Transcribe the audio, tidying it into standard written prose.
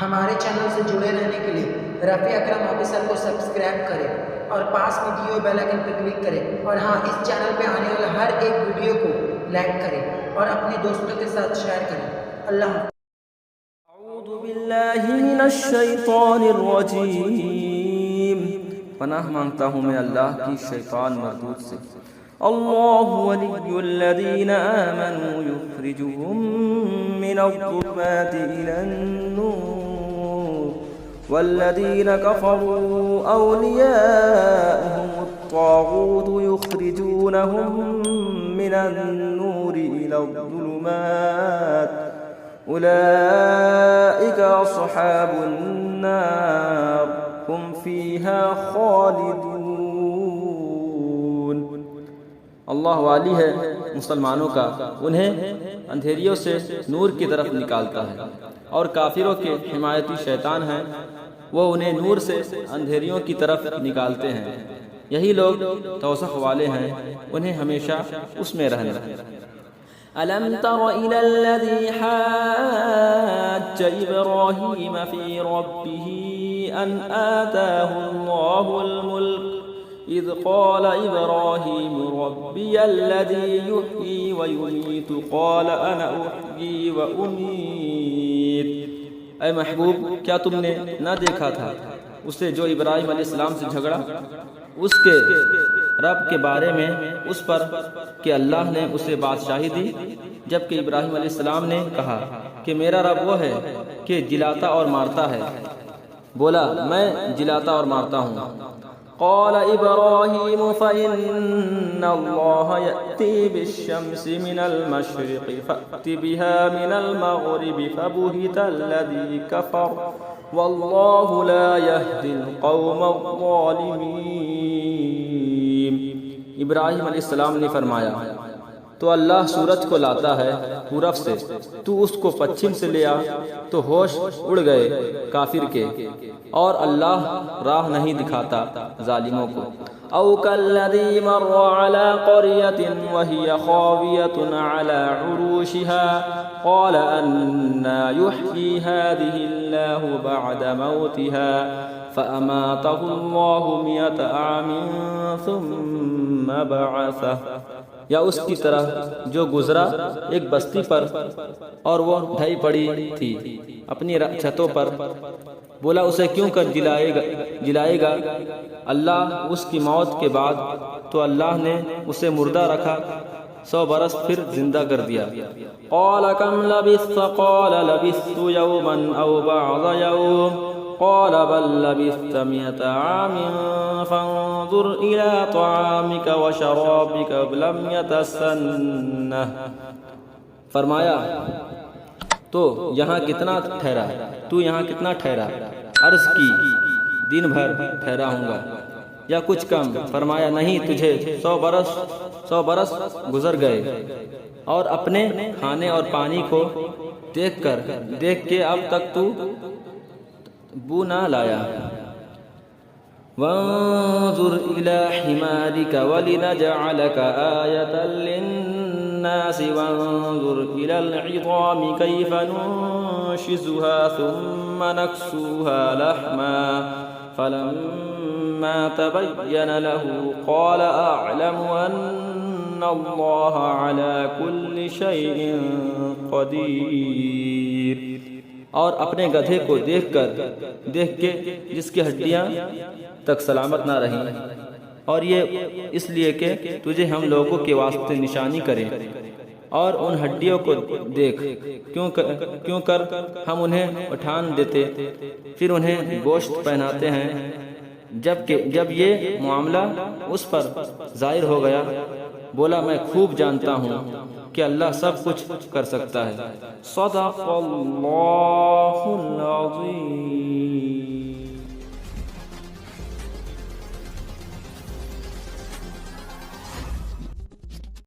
ہمارے چینل سے جڑے رہنے کے لیے رفیع اکرم آفیسر کو سبسکرائب کریں اور پاس میں دیے ہوئے بیل آئکن پر کلک کریں، اور ہاں، اس چینل پہ آنے والے ہر ایک ویڈیو کو لائک کریں اور اپنے دوستوں کے ساتھ شیئر کریں۔ اللہ حافظ۔ اعوذ باللہ من الشیطان الرجیم، پناہ مانگتا ہوں میں اللہ کی شیطان مردود سے۔ اللہ ولی الذین آمنوا یخرجهم من الظلمات إلى النور والذین کفروا اولیاؤهم الطاغوت یخرجونهم من النور إلى الظلمات أولئك أصحاب النار هم فيها خالدون۔ اللہ والی ہے مسلمانوں کا، انہیں اندھیریوں سے نور کی طرف نکالتا ہے، اور کافروں کے حمایتی شیطان ہیں، وہ انہیں نور سے اندھیریوں کی طرف نکالتے ہیں۔ یہی لوگ توسخ والے ہیں، انہیں ہمیشہ اس میں رہنا۔ ألم تر إلى الذي حاج إبراهيم في ربه أن آتاه الله الملك إذ قال إبراهيم ربي الذي يحيي ويميت قال أنا أحيي وأميت۔ اے محبوب، کیا تم نے نہ دیکھا تھا اسے جو ابراہیم علیہ السلام سے جھگڑا اس کے رب کے بارے میں اس پر کہ اللہ نے اسے بادشاہی دی، جبکہ ابراہیم علیہ السلام نے کہا کہ میرا رب وہ ہے کہ جلاتا اور مارتا ہے، بولا میں جلاتا اور مارتا ہوں۔ قال ابراہیم فإن اللہ یأتی بالشمس من المشرق فأت بها من المغرب فبہت الذی کفر واللہ لا یہدی القوم الظالمین۔ ابراہیم علیہ السلام نے فرمایا تو اللہ سورج کو لاتا ہے پورب سے، تو اس کو پچھم سے لے آ، تو ہوش اڑ گئے کافر کے، اور اللہ راہ نہیں دکھاتا ظالموں کو۔ او کالذی مر علی قریۃ وہی خاویۃ علی عروشها قال انا یحیی هذه اللہ بعد موتها فأماته الله 100 عام ثم بعثه۔ یا اس کی طرح جو گزرا ایک بستی پر اور وہ ڈھائی پڑی تھی اپنی چھتوں پر، بولا اسے کیوں کر جلائے گا اللہ اس کی موت کے بعد، تو اللہ نے اسے مردہ رکھا، 100 برس پھر زندہ کر دیا۔ قال کم لبثت قال لبثت یوما او بعض یوم قال بل لبثت 100 عام فانظر إلى طعامك وشرابك لم يتسنه۔ فرمایا تو یہاں کتنا ٹھہرا، تو یہاں کتنا ٹھہرا؟ عرض کی دن بھر ٹھہرا ہوں گا یا کچھ کم۔ فرمایا نہیں، تجھے 100 برس گزر گئے، اور اپنے کھانے اور پانی کو دیکھ کے اب تک تو بو نہ لایا۔ وانظر إلى حمارك ولنجعلك آية للناس وانظر إلى العظام كيف ننشزها ثم نكسوها لحما فلما تبين له قال أعلم أن الله على كل شيء قدير۔ اور اپنے گدھے کو دیکھ کے جس کی ہڈیاں تک سلامت نہ رہیں، اور یہ اس لیے کہ تجھے ہم لوگوں کے واسطے نشانی کریں، اور ان ہڈیوں کو دیکھ کیوں کر ہم انہیں اٹھان دیتے پھر انہیں گوشت پہناتے ہیں۔ جب یہ معاملہ اس پر ظاہر ہو گیا، بولا میں خوب جانتا ہوں کہ اللہ سب کچھ کر سکتا ہے۔ صدق اللہ العظیم۔